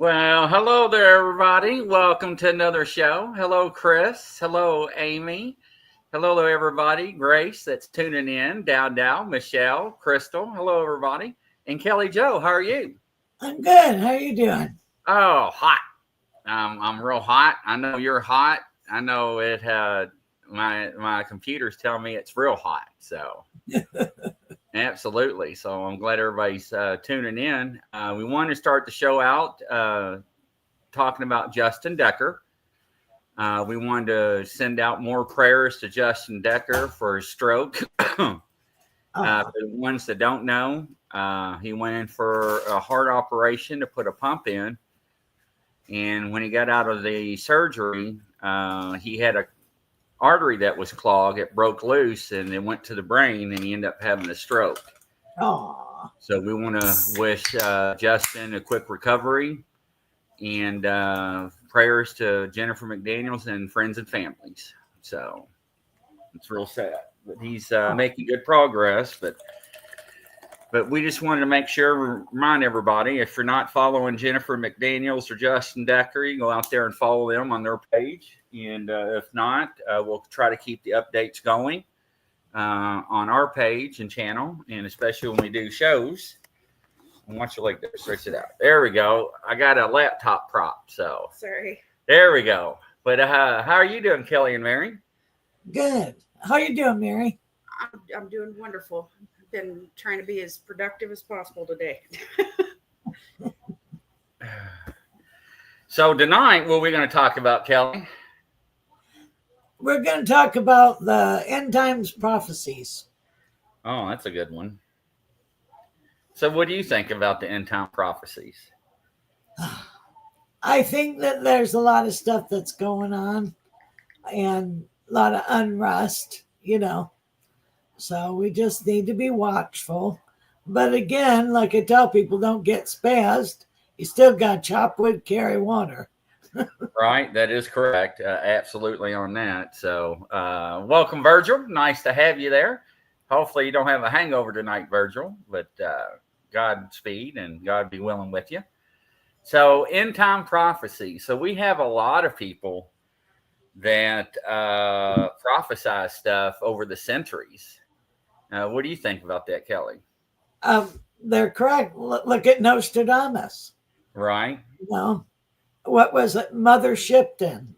Well, hello there, everybody. Welcome to another show. Hello, Chris. Hello, Amy. Hello, everybody. Grace, that's tuning in. Dow, Michelle, Crystal. Hello, everybody. And Kelly Joe, how are you? I'm good. How are you doing? Oh, hot. I'm real hot. I know you're hot. I know it had my computer's telling me it's real hot. So absolutely. So I'm glad everybody's tuning in. We want to start the show out talking about Justin Decker. We wanted to send out more prayers to Justin Decker for his stroke. For the ones that don't know, he went in for a heart operation to put a pump in. And when he got out of the surgery, he had a artery that was clogged. It broke loose and it went to the brain, and he ended up having a stroke. So we want to wish Justin a quick recovery, and prayers to Jennifer McDaniels and friends and families. So it's real sad, but he's making good progress. But we just wanted to make sure, remind everybody, if you're not following Jennifer McDaniels or Justin Decker, you go out there and follow them on their page. And if not, we'll try to keep the updates going on our page and channel, and especially when we do shows. And watch your leg there, stretch it out. There we go. I got a laptop prop, so. Sorry. There we go. But how are you doing, Kelly and Mary? Good. How you doing, Mary? I'm doing wonderful. Been trying to be as productive as possible today. So tonight, what are we going to talk about, Kelly? We're going to talk about the end times prophecies. Oh, that's a good one. So what do you think about the end time prophecies? I think that there's a lot of stuff that's going on and a lot of unrest, So we just need to be watchful. But again, like I tell people, don't get spazzed. You still got to chop wood, carry water. Right. That is correct. Absolutely on that. So welcome, Virgil. Nice to have you there. Hopefully you don't have a hangover tonight, Virgil, but Godspeed and God be willing with you. So end time prophecy. So we have a lot of people that prophesy stuff over the centuries. What do you think about that, Kelly? They're correct. Look at Nostradamus. Right. What was it? Mother Shipton.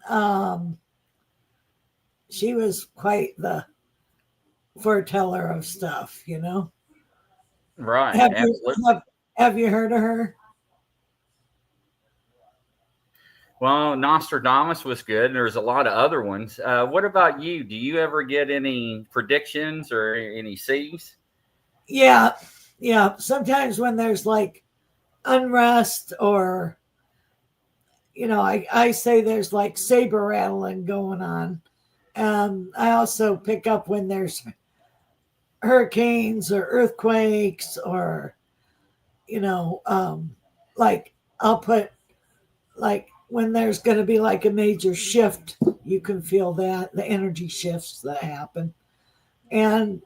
She was quite the foreteller of stuff, Right. Have you heard of her? Well, Nostradamus was good. There's a lot of other ones. What about you? Do you ever get any predictions or any C's? Yeah. Sometimes when there's like unrest or, I say there's like saber rattling going on. I also pick up when there's hurricanes or earthquakes or, like I'll put like when there's going to be like a major shift, you can feel that the energy shifts that happen. And,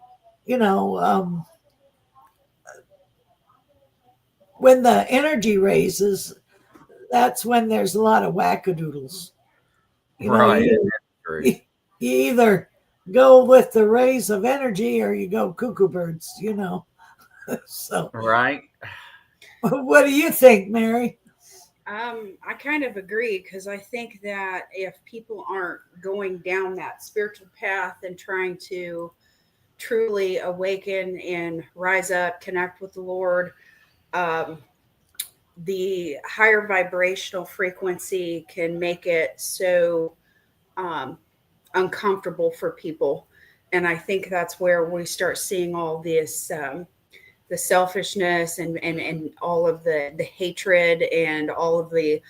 when the energy raises, that's when there's a lot of wackadoodles. Right. You either go with the raise of energy or you go cuckoo birds, So, right. What do you think, Mary? I kind of agree, because I think that if people aren't going down that spiritual path and trying to truly awaken and rise up, connect with the Lord, the higher vibrational frequency can make it so uncomfortable for people. And I think that's where we start seeing all this the selfishness and all of the hatred and all of the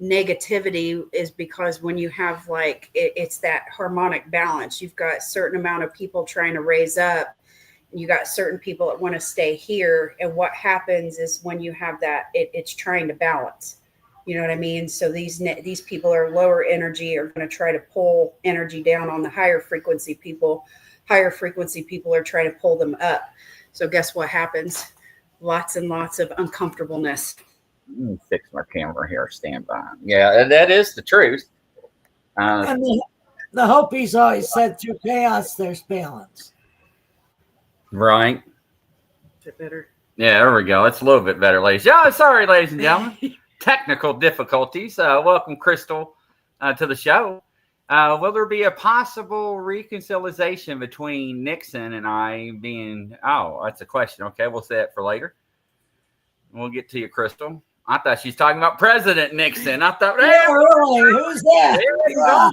negativity, is because when you have like it's that harmonic balance. You've got a certain amount of people trying to raise up, and you got certain people that want to stay here. And what happens is when you have that, it's trying to balance. You know what I mean? So these people are lower energy, are going to try to pull energy down on the higher frequency people. Higher frequency people are trying to pull them up. So guess what happens? Lots and lots of uncomfortableness. Let me fix my camera here. Stand by. Yeah, that is the truth. And the Hopis always said through chaos, there's balance. Right. Is it better? Yeah, there we go. It's a little bit better, ladies. Yeah, sorry, ladies and gentlemen. Technical difficulties. Welcome, Crystal, to the show. Will there be a possible reconciliation between Nixon and I being? Oh, that's a question. Okay, we'll say it for later. We'll get to you, Crystal. I thought she's talking about President Nixon. I thought, Yeah, really? Who's that?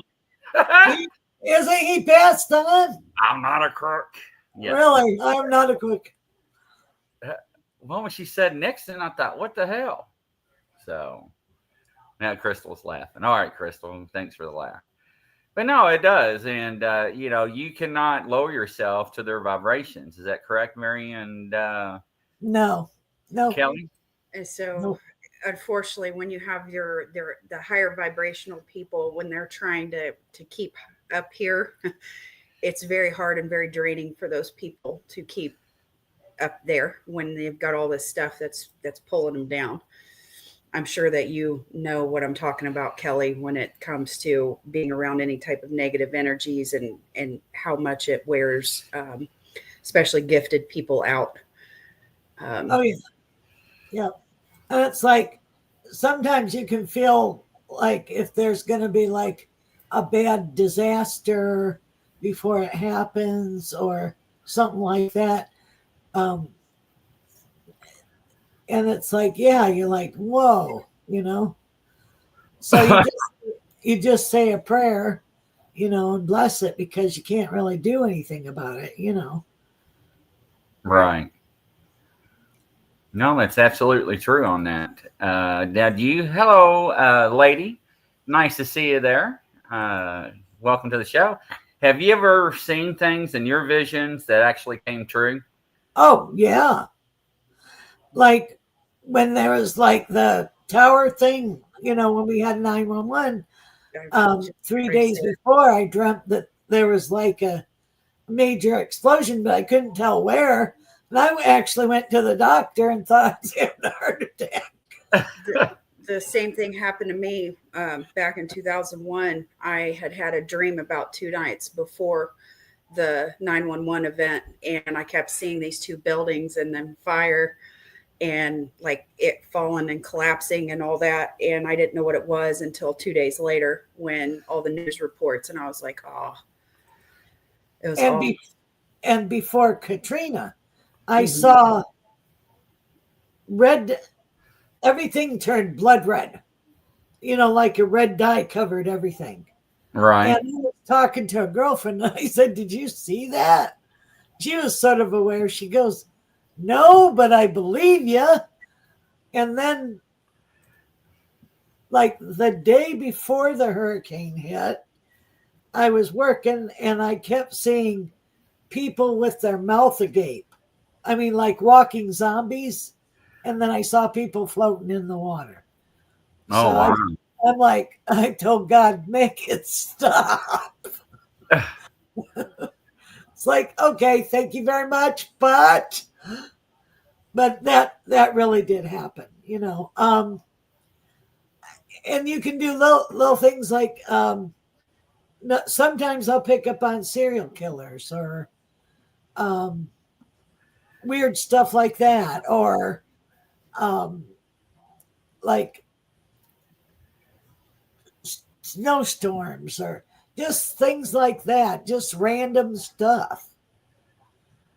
Yeah. Isn't he passed on? I'm not a crook. Yes. Really? I'm not a crook. Well, when she said Nixon, I thought, what the hell? So now Crystal's laughing. All right, Crystal, thanks for the laugh. But no, it does. And, you cannot lower yourself to their vibrations. Is that correct, Mary? And No. Kelly? And so, No. unfortunately, when you have the higher vibrational people, when they're trying to keep up here, it's very hard and very draining for those people to keep up there when they've got all this stuff that's pulling them down. I'm sure that you know what I'm talking about, Kelly, when it comes to being around any type of negative energies and how much it wears, especially gifted people out. Oh, yeah. Yeah. And it's like sometimes you can feel like if there's going to be like a bad disaster before it happens or something like that. And it's like, yeah, you're like, whoa, So you just say a prayer, and bless it because you can't really do anything about it, Right. No, that's absolutely true on that. Now, hello, lady. Nice to see you there. Welcome to the show. Have you ever seen things in your visions that actually came true? Oh, yeah. Like when there was like the tower thing, when we had 911, 3 days before, I dreamt that there was like a major explosion, but I couldn't tell where. And I actually went to the doctor and thought I was having a heart attack. The same thing happened to me back in 2001. I had a dream about 2 nights before the 911 event, and I kept seeing these 2 buildings and then fire and like it falling and collapsing and all that. And I didn't know what it was until 2 days later when all the news reports, and I was like, oh, it was awful. And before Katrina, I saw red, everything turned blood red, like a red dye covered everything. Right. And I was talking to a girlfriend and I said, did you see that? She was sort of aware. She goes, no, but I believe you. And then like the day before the hurricane hit, I was working and I kept seeing people with their mouth agape. I mean, like walking zombies. And then I saw people floating in the water. Oh, so wow. I'm like, I told God, make it stop. It's like, okay, thank you very much. But that really did happen, and you can do little things like, sometimes I'll pick up on serial killers or, weird stuff like that, or like snowstorms or just things like that, just random stuff.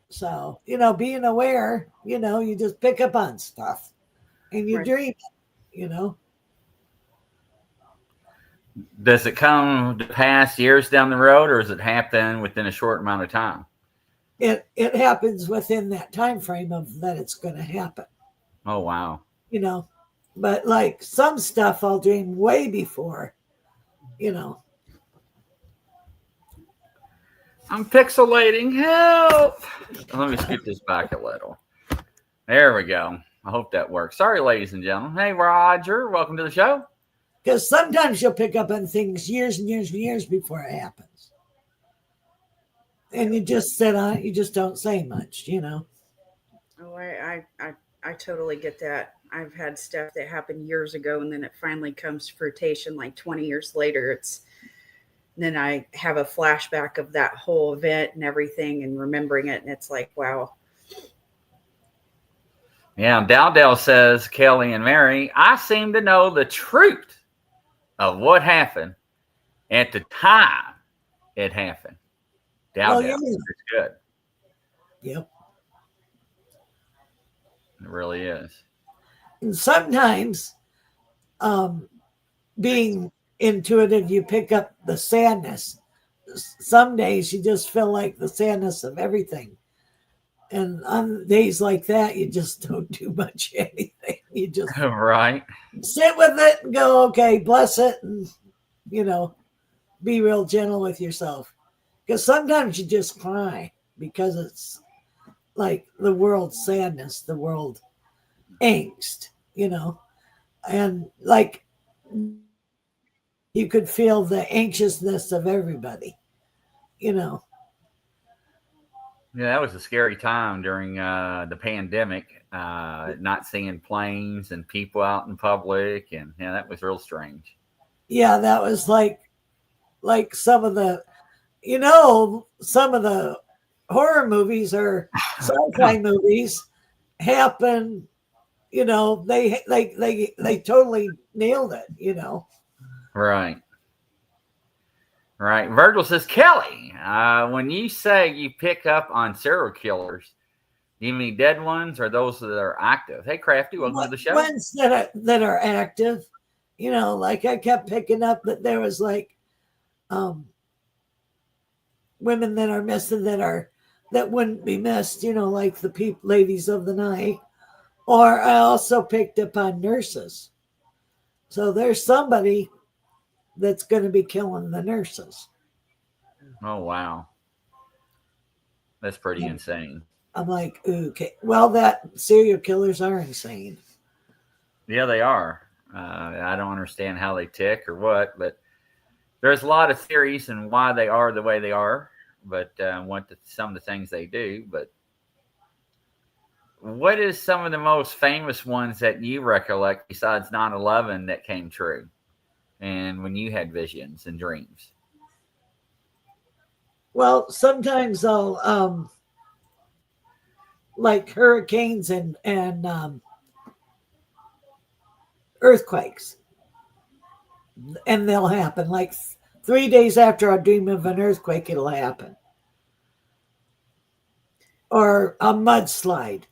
So, being aware, you just pick up on stuff and you dream it, Does it come to pass years down the road, or does it happen within a short amount of time? It happens within that time frame of that it's going to happen. Oh, wow. But like some stuff I'll dream way before, I'm pixelating. Help. Let me scoot this back a little. There we go. I hope that works. Sorry, ladies and gentlemen. Hey, Roger. Welcome to the show. Because sometimes you'll pick up on things years and years and years before it happens. And you just sit on it. You just don't say much, Oh, I totally get that. I've had stuff that happened years ago, and then it finally comes to fruition like 20 years later. Then I have a flashback of that whole event and everything and remembering it. And it's like, wow. Yeah, Dowdell says, Kelly and Mary, I seem to know the truth of what happened at the time it happened. Well, Dowdell, yeah. it's good. Yep. It really is. And sometimes, being intuitive, you pick up the sadness. Some days you just feel like the sadness of everything. And on days like that, you just don't do much anything. You just Right. sit with it and go, okay, bless it. And, be real gentle with yourself. Because sometimes you just cry because it's like the world's sadness, the world angst, and like you could feel the anxiousness of everybody. Yeah, that was a scary time during the pandemic, not seeing planes and people out in public. And yeah, that was real strange. Yeah, that was like some of the, some of the horror movies or sci-fi movies happen. They totally nailed it. Right. Right. Virgil says, Kelly, when you say you pick up on serial killers, do you mean dead ones or those that are active? Hey, Crafty, welcome to the show. Ones that are active, like I kept picking up that there was like women that are missing that wouldn't be missed, like the ladies of the night. Or I also picked up on nurses. So there's somebody that's going to be killing the nurses. Oh, wow. That's pretty insane. I'm like, okay. Well, that serial killers are insane. Yeah, they are. I don't understand how they tick or what, but there's a lot of theories and why they are the way they are, but some of the things they do. But what is some of the most famous ones that you recollect besides 9/11 that came true? And when you had visions and dreams? Well, sometimes I'll like hurricanes and earthquakes, and they'll happen. Like 3 days after I dream of an earthquake, it'll happen. Or a mudslide.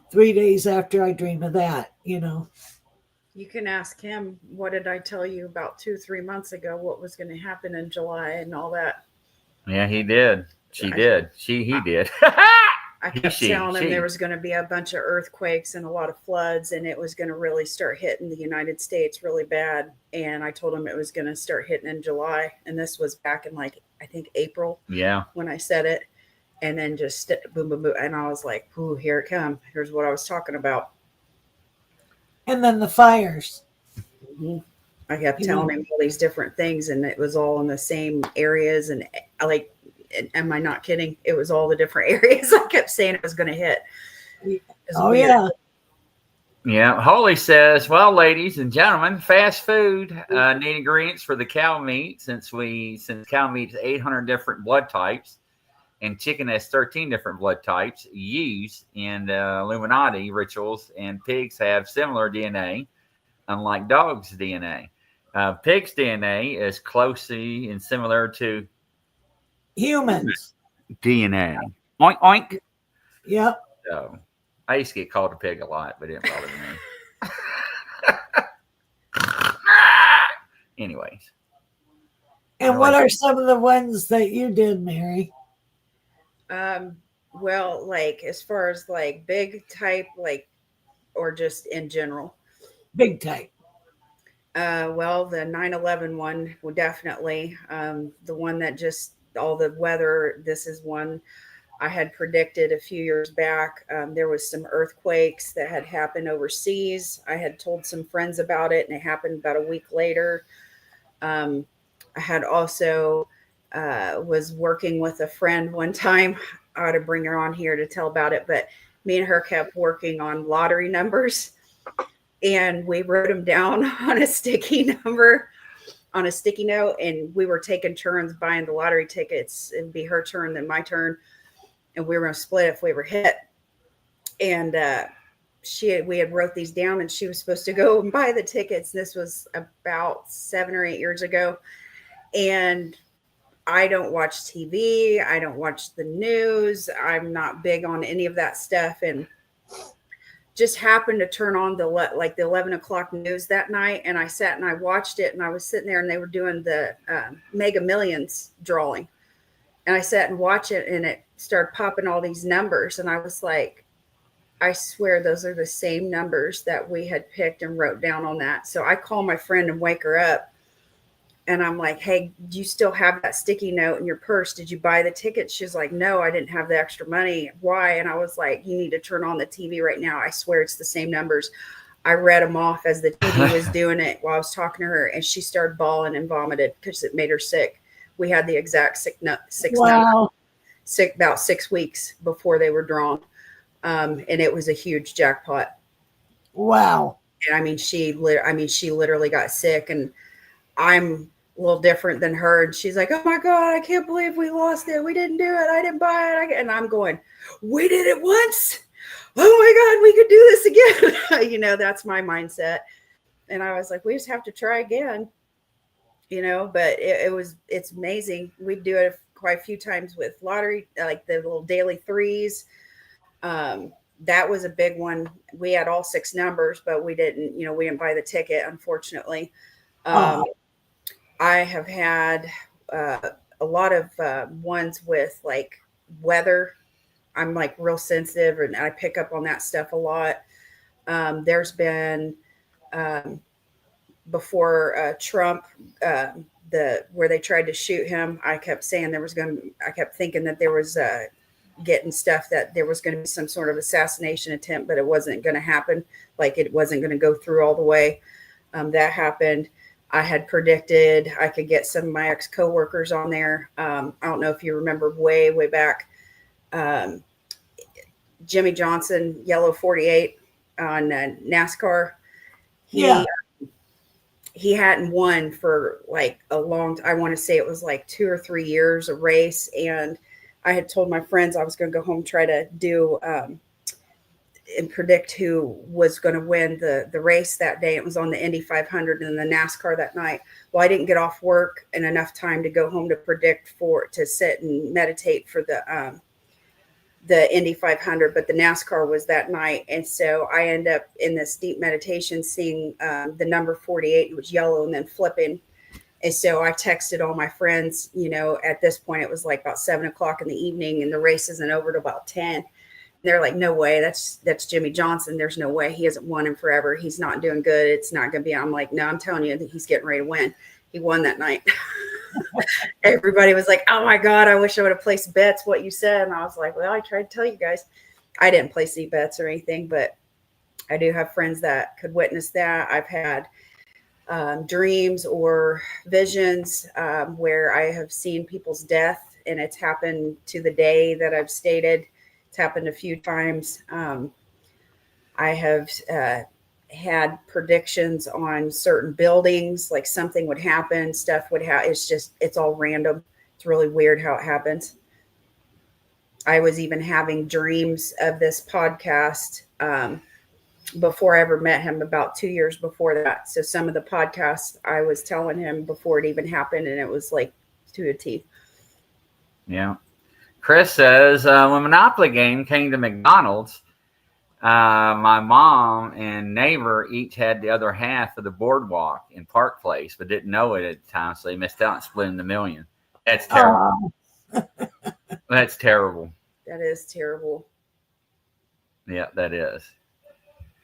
3 days after I dream of that. You can ask him, what did I tell you about 2-3 months ago? What was going to happen in July and all that? Yeah, he did. He did. I kept telling him there was going to be a bunch of earthquakes and a lot of floods, and it was going to really start hitting the United States really bad. And I told him it was going to start hitting in July. And this was back in I think April. Yeah. When I said it. And then just boom, boom, boom. And I was like, ooh, here it comes. Here's what I was talking about. And then the fires. Mm-hmm. I kept telling him all these different things, and it was all in the same areas. And am I not kidding? It was all the different areas I kept saying it was going to hit. Oh, weird. Yeah. Yeah. Holly says, well, ladies and gentlemen, fast food need ingredients for the cow meat since cow meat is 800 different blood types and chicken has 13 different blood types used in Illuminati rituals, and pigs have similar DNA, unlike dogs' DNA. Pig's DNA is closely and similar to humans DNA. Oink, oink. Yep. So I used to get called a pig a lot, but it didn't bother me. Anyways. And what are some of the ones that you did, Mary? Well, like as far as like big type, or just in general? Big type. Well, the 9/11 one would definitely, the one that just all the weather. This is one I had predicted a few years back. There was some earthquakes that had happened overseas. I had told some friends about it, and it happened about a week later. I had also was working with a friend one time. I ought to bring her on here to tell about it, but me and her kept working on lottery numbers. and we wrote them down on a sticky note, and we were taking turns buying the lottery tickets. It'd be her turn, then my turn, and we were going to split if we were hit. And we had wrote these down, and she was supposed to go and buy the tickets. This was about 7 or 8 years ago. And I don't watch TV. I don't watch the news. I'm not big on any of that stuff. And just happened to turn on the 11 o'clock news that night. And I sat and I watched it, and I was sitting there, and they were doing the Mega Millions drawing. And I sat and watched it, and it started popping all these numbers. And I was like, I swear those are the same numbers that we had picked and wrote down on that. So I call my friend and wake her up. And I'm like, hey, do you still have that sticky note in your purse? Did you buy the ticket? She's like, no, I didn't have the extra money. Why? And I was like, you need to turn on the TV right now. I swear it's the same numbers. I read them off as the TV was doing it while I was talking to her. And she started bawling and vomited because it made her sick. We had the exact six Wow. numbers, about 6 weeks before they were drawn. And it was a huge jackpot. Wow. And I mean, she literally got sick, and I'm a little different than her. And she's like, oh my God, I can't believe we lost it. We didn't do it. I didn't buy it. And I'm going, we did it once. Oh my God, we could do this again. That's my mindset. And I was like, we just have to try again, but it's amazing. We do it quite a few times with lottery, like the little daily threes. That was a big one. We had all 6 numbers, but we didn't buy the ticket, unfortunately. I have had a lot of ones with like weather. I'm like real sensitive, and I pick up on that stuff a lot. There's been before Trump, where they tried to shoot him. I kept saying I kept thinking that there was getting stuff that there was going to be some sort of assassination attempt, but it wasn't going to happen. Like it wasn't going to go through all the way. That happened. I had predicted I could get some of my ex-coworkers on there. I don't know if you remember way back, Jimmy Johnson, Yellow 48 on NASCAR. He hadn't won for like a long time. I want to say it was like 2 or 3 years a race. And I had told my friends I was going to go home and try to do and predict who was going to win the race that day. It was on the Indy 500 and the NASCAR that night. Well, I didn't get off work in enough time to go home to predict to sit and meditate for the Indy 500, but the NASCAR was that night. And so I end up in this deep meditation seeing the number 48, it was yellow and then flipping. And so I texted all my friends, at this point it was like about 7 o'clock in the evening, and the race isn't over to about 10. They're like, no way, that's Jimmy Johnson. There's no way. He hasn't won in forever. He's not doing good. It's not going to be. I'm like, no, I'm telling you that he's getting ready to win. He won that night. Everybody was like, oh my God, I wish I would have placed bets what you said. And I was like, well, I tried to tell you guys. I didn't place any bets or anything, but I do have friends that could witness that. I've had dreams or visions where I have seen people's death, and it's happened to the day that I've stated. It's happened a few times. I have had predictions on certain buildings, like something would happen, stuff would happen. It's all random. It's really weird how it happens. I was even having dreams of this podcast before I ever met him, about 2 years before that. So some of the podcasts I was telling him before it even happened, and it was like to a T. Yeah. Chris says, when Monopoly game came to McDonald's, my mom and neighbor each had the other half of the boardwalk in Park Place, but didn't know it at the time, so they missed out on splitting the million. That's terrible. That's terrible. That is terrible. Yeah, that is.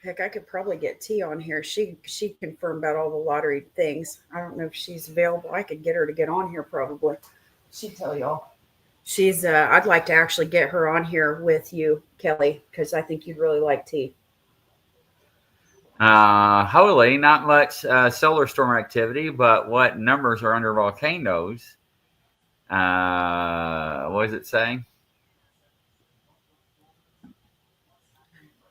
Heck, I could probably get T on here. She confirmed about all the lottery things. I don't know if she's available. I could get her to get on here probably. She'd tell y'all. She's I'd like to actually get her on here with you, Kelly, because I think you'd really like T. Holy, not much solar storm activity, but what numbers are under volcanoes? What is it saying?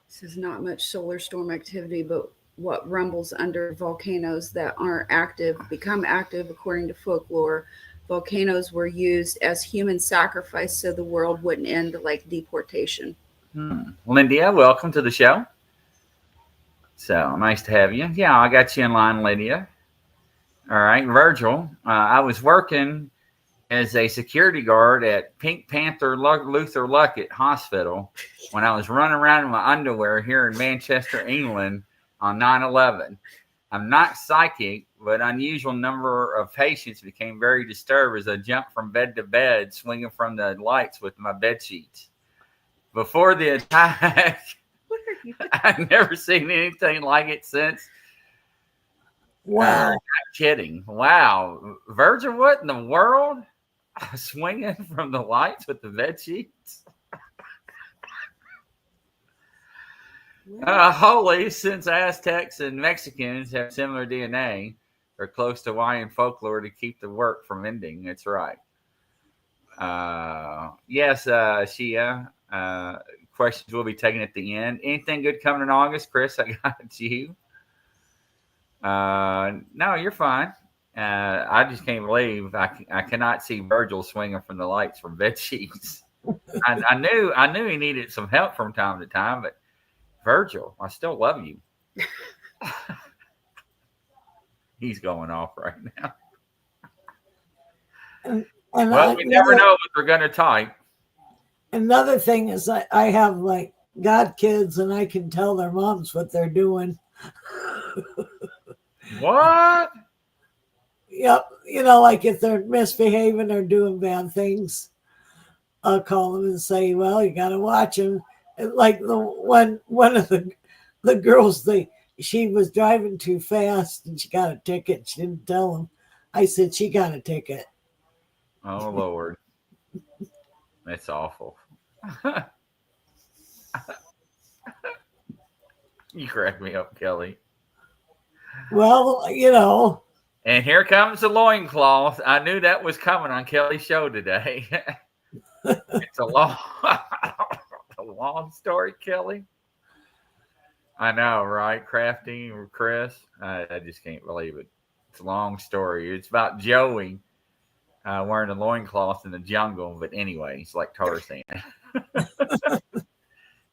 This is not much solar storm activity, but what rumbles under volcanoes that aren't active become active. According to folklore, volcanoes were used as human sacrifice so the world wouldn't end like deportation. Lydia, welcome to the show. So nice to have you. Yeah, I got you in line, Lydia. All right, Virgil. I was working as a security guard at Pink Panther Luther Luckett Hospital when I was running around in my underwear here in Manchester, England on 9/11. I'm not psychic, but unusual number of patients became very disturbed as I jumped from bed to bed, swinging from the lights with my bed sheets. Before the attack, I've never seen anything like it since. Wow. Not kidding. Wow. Virgil, what in the world? Swinging from the lights with the bed sheets? Holy, since Aztecs and Mexicans have similar DNA, they're close to Hawaiian folklore to keep the work from ending. That's right. Yes, Shia. Questions will be taken at the end. Anything good coming in August, Chris? I got you. No, you're fine. I just can't believe I cannot see Virgil swinging from the lights from bed sheets. I knew he needed some help from time to time, but Virgil, I still love you. He's going off right now. And well, we never know what they're going to type. Another thing is I have like god kids, and I can tell their moms what they're doing. What? Yep. You know, like if they're misbehaving or doing bad things, I'll call them and say, well, you got to watch them. And like one of the girls, she was driving too fast and she got a ticket. She didn't tell them. I said, she got a ticket. Oh, Lord. That's awful. You crack me up, Kelly. Well, you know. And here comes the loincloth. I knew that was coming on Kelly's show today. It's a long story, Kelly. I know, right? Crafty or Chris. I just can't believe it. It's a long story. It's about Joey wearing a loincloth in the jungle. But anyway, it's like Tarzan.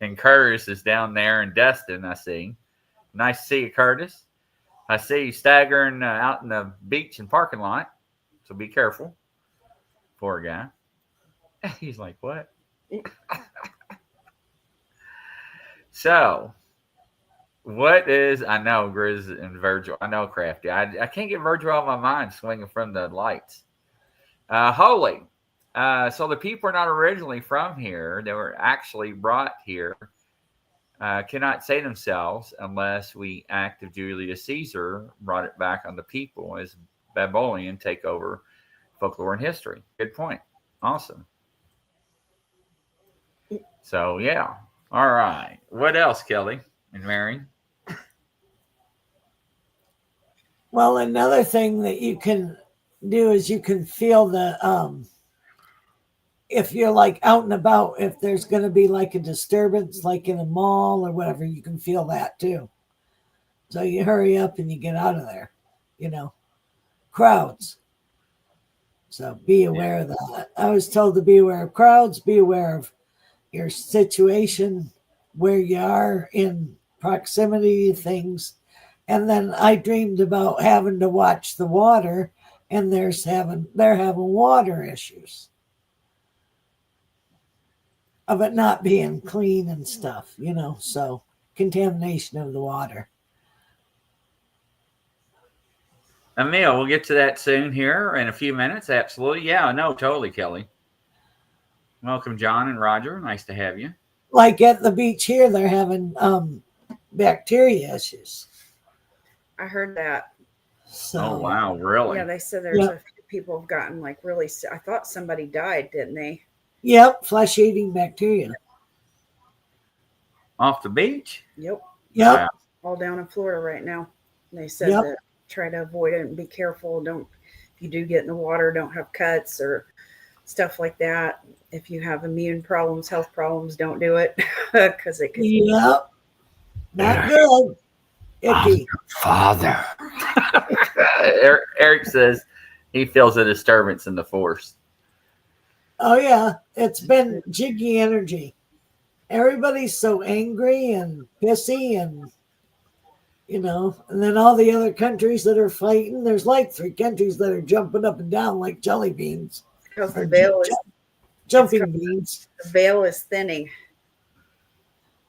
And Curtis is down there, and Dustin, I see. Nice to see you, Curtis. I see you staggering out in the beach and parking lot. So be careful. Poor guy. He's like, what? So, what is, I know, Grizz and Virgil. I know, Crafty. I can't get Virgil out of my mind swinging from the lights. Holy. So the people are not originally from here. They were actually brought here. Cannot say themselves unless we act of Julius Caesar brought it back on the people as Babylonian take over folklore and history. Good point. Awesome. So, yeah. All right. What else, Kelly and Mary? Well, another thing that you can do is you can feel the if you're like out and about, if there's going to be like a disturbance, like in a mall or whatever, you can feel that too. So you hurry up and you get out of there, you know, crowds. So be aware of that. I was told to be aware of crowds, be aware of your situation, where you are in proximity to things. And then I dreamed about having to watch the water, and they're having water issues of it not being clean and stuff, you know, so contamination of the water. Emil, we'll get to that soon here in a few minutes. Absolutely. Yeah, no, totally, Kelly. Welcome, John and Roger. Nice to have you. Like at the beach here, they're having bacteria issues. I heard that. So, oh, wow. Really? Yeah, they said there's a few people have gotten like really sick. I thought somebody died, didn't they? Yep, flesh-eating bacteria. Off the beach? Yep. Wow. All down in Florida right now. And they said that try to avoid it and be careful. Don't, if you do get in the water, don't have cuts or stuff like that. If you have immune problems, health problems, don't do it because it could. Yep. Not good. icky. Father. Eric says he feels a disturbance in the force. Oh yeah, it's been jiggy energy. Everybody's so angry and pissy, and and then all the other countries that are fighting. There's like 3 countries that are jumping up and down like jelly beans Because or the veil is jumping beans. the veil is thinning.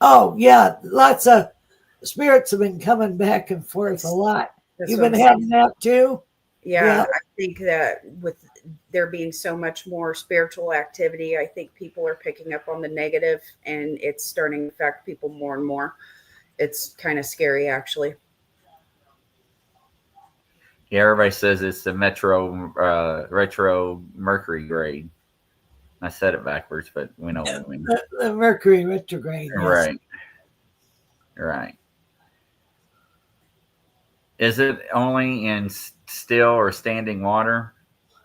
Oh yeah, lots of spirits have been coming back and forth a lot. That's You've what been I'm having that too? Yeah, I think that with there being so much more spiritual activity, I think people are picking up on the negative, and it's starting to affect people more and more. It's kind of scary, actually. Yeah, everybody says it's the retro Mercury grade. I said it backwards, but we know what I mean. The Mercury retrograde. Yes. Right. Right. Is it only in still or standing water?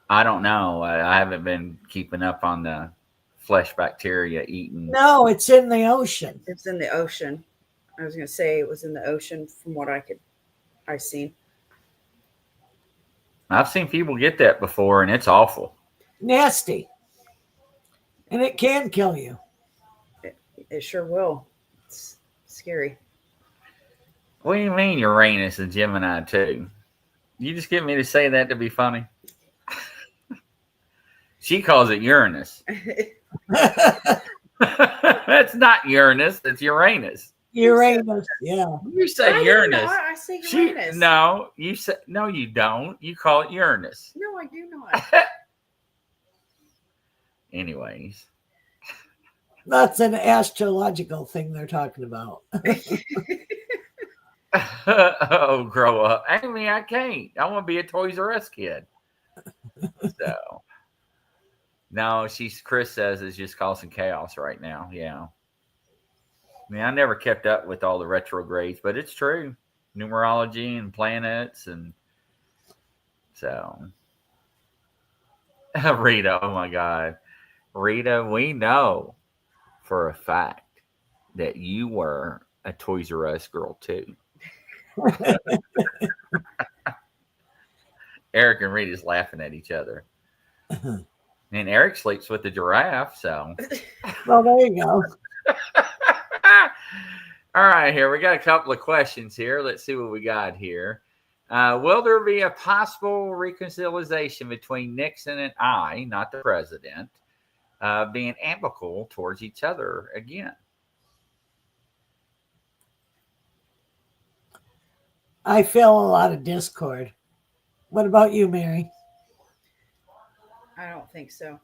I don't know. I haven't been keeping up on the flesh bacteria eating. No, it's in the ocean. It's in the ocean. I was going to say it was in the ocean from what I've seen. I've seen people get that before, and it's awful. Nasty. And it can kill you. It sure will. It's scary. What do you mean Uranus and Gemini too? You just get me to say that to be funny? She calls it Uranus. That's not Uranus. It's Uranus. Uranus. Yeah. You say Uranus. I say Uranus. You say no. You don't. You call it Uranus. No, I do not. Anyways. That's an astrological thing they're talking about. Oh, grow up. Amy, I can't. I want to be a Toys R Us kid. So, no, Chris says it's just causing chaos right now. Yeah. I mean, I never kept up with all the retrogrades, but it's true. Numerology and planets. And so, Rita, oh my God. Rita, we know for a fact that you were a Toys R Us girl too. Eric and Rita's laughing at each other. And Eric sleeps with the giraffe, so. Well, there you go. All right, here we got a couple of questions here. Let's see what we got here. Will there be a possible reconciliation between Nixon and I, not the president, being amicable towards each other again? I feel a lot of discord. What about you, Mary? I don't think so.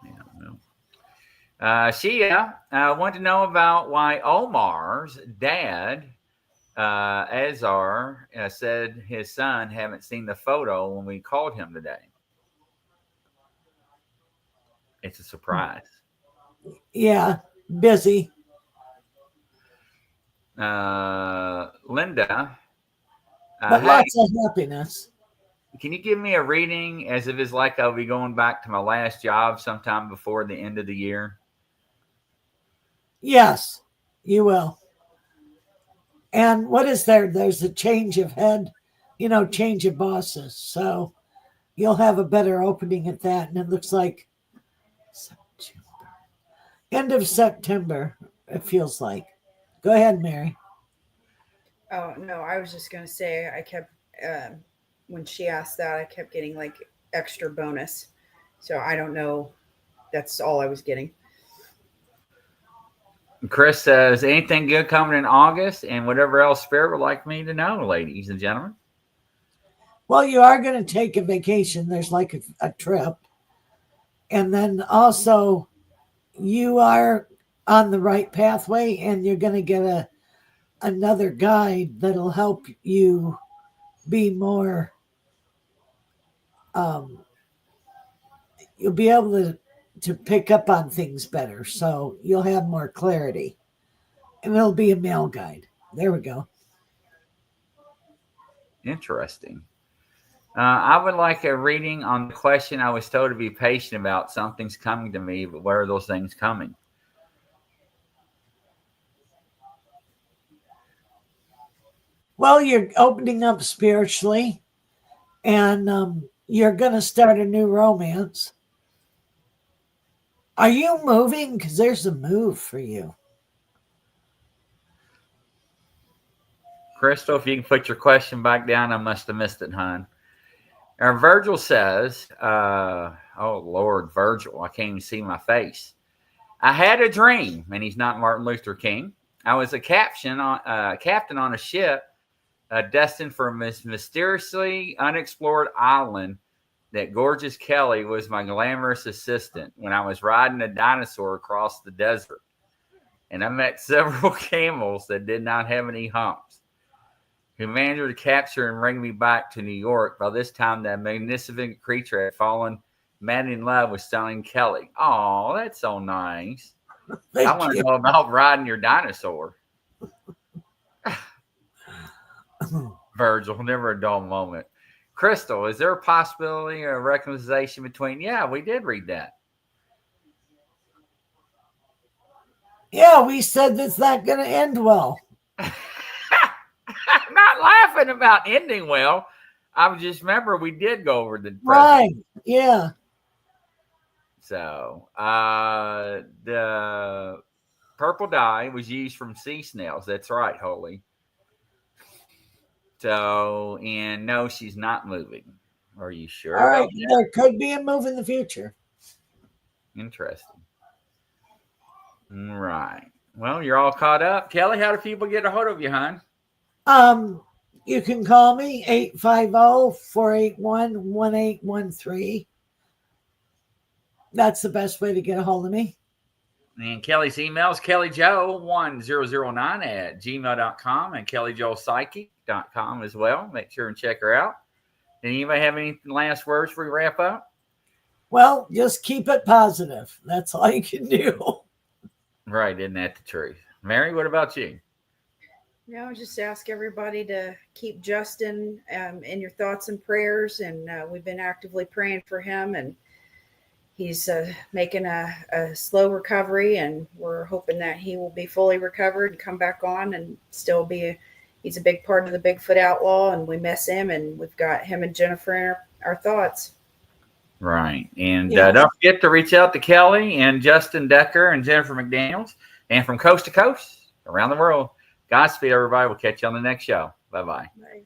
Yeah, no. Shia, I want to know about why Omar's dad, Azar, said his son haven't seen the photo when we called him today. It's a surprise. Yeah, busy. Linda, But lots of happiness. Can you give me a reading as if it's like I'll be going back to my last job sometime before the end of the year? Yes, you will. And what is there? There's a change of head, change of bosses. So you'll have a better opening at that. And it looks like end of September, it feels like. Go ahead, Mary. Oh, no, I was just going to say I kept, when she asked that, I kept getting like extra bonus. So I don't know. That's all I was getting. Chris says, anything good coming in August and whatever else Spirit would like me to know, ladies and gentlemen? Well, you are going to take a vacation. There's like a trip. And then also you are on the right pathway and you're going to get another guide that'll help you be more, you'll be able to pick up on things better. So you'll have more clarity. And it'll be a male guide. There we go. Interesting. I would like a reading on the question I was told to be patient about. Something's coming to me, but where are those things coming? Well, you're opening up spiritually, and you're going to start a new romance. Are you moving? Because there's a move for you. Crystal, if you can put your question back down, I must have missed it, hon. Our Virgil says, oh, Lord, Virgil, I can't even see my face. I had a dream, and he's not Martin Luther King. I was a captain on a ship destined for a mysteriously unexplored island that gorgeous Kelly was my glamorous assistant when I was riding a dinosaur across the desert. And I met several camels that did not have any humps, who managed to capture and bring me back to New York. By this time, that magnificent creature had fallen madly in love with stunning Kelly. Oh, that's so nice. I want to know about riding your dinosaur. Virgil, never a dull moment. Crystal, is there a possibility of reconciliation between? Yeah, we did read that. Yeah, we said that's not going to end well. I'm not laughing about ending well. I just remember we did go over the right. Yeah. So the purple dye was used from sea snails. That's right, Holy. So, and no, she's not moving. Are you sure? All right. There could be a move in the future. Interesting. Right. Well, you're all caught up. Kelly, how do people get a hold of you, hon? You can call me 850-481-1813. That's the best way to get a hold of me. And Kelly's email is kellyjo1009@gmail.com and kellyjopsychic.com as well. Make sure and check her out. Did anybody have any last words before we wrap up? Well, just keep it positive. That's all you can do. Right. Isn't that the truth? Mary, what about you? No, just ask everybody to keep Justin in your thoughts and prayers. And we've been actively praying for him, and he's making a slow recovery, and we're hoping that he will be fully recovered and come back on and still be he's a big part of the Bigfoot Outlaw, and we miss him, and we've got him and Jennifer in our thoughts. Right. And don't forget to reach out to Kelly and Justin Decker and Jennifer McDaniels, and from coast to coast around the world. Godspeed, everybody. We'll catch you on the next show. Bye-bye. Bye.